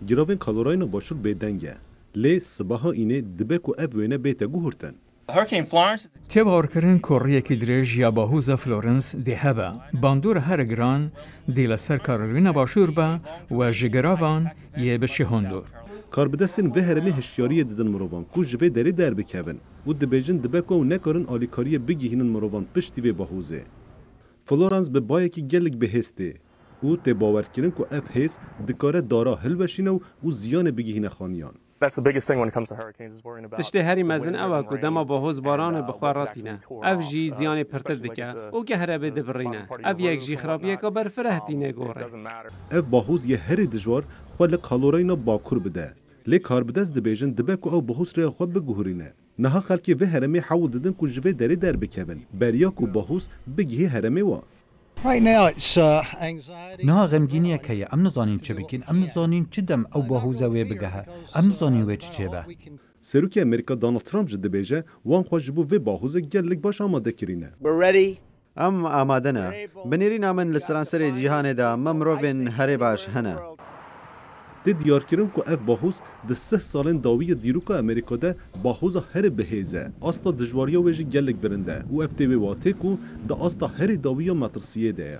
giravên kalorayna başûr bêdenge. Lê sibaha înê dibe ku ev wêne bête guhurtin. تێباوەڕکردن کۆڕیەکی درێژ یا بەهوزە فلۆرنس دێ هەبە باندۆرە هەرە گران دێ لەسەر کارۆلینە باشوور بە و ژگەراوان یە بەچی هۆندۆر. Karbidestên vê heremê hişyariyê didin mirovan ku ji vê derê derbikevin û dibêjin dibe ku ew nekarin alîkariyê bigihînin mirovan piştî vê bahûzê. Florence bi bayekî gelek bihêz tê û tê bawerkirin ku ev hêz dikare dara hilweşîne û ziyanê bigihîne xaniyan. تشتê herî mezin ew e ku dema bahoz baranê bi xwe ratîne. Ev jî ziyanê pirtir dike û geh herebê dibirîne. Ev yek jî xirabiyeka berfirê hetîne gore. Ev bahûz yê herî dijwar xwe li kalorayna bakur bide. Lê karbidest dibêjin dibe ku ew bahûz rêya xwe biguhîrîne. Niha xelkê vê heremê hewl didin ku ji vê derê derbikevin. Beriya ku bahûz bigihî heremê wa. نها غەمگینیەک هەیە ئەم نزانین چ بکەین ئەم نزانین چ دەم ئەو بەهوزە وێ بگەهە ئەم نزانین وێ چ چێبە. Serokê Amerîka Donald Trump ji dibêje wan xwe ji bo vê bahûzê gelek baş amadekirîne. Em amade ne. Binêrîna min li seranserê cîhanê de me mirovên herê baş hene. Tê diyarkirin ku ev bahûz di 3 salên dawiyê dîroka Amerîka de bahûza herê bihêze. Asta dijwariya wê jî gelek birinde û ev tê wê watê ku di asta herê dawiya metirsiyê de ye.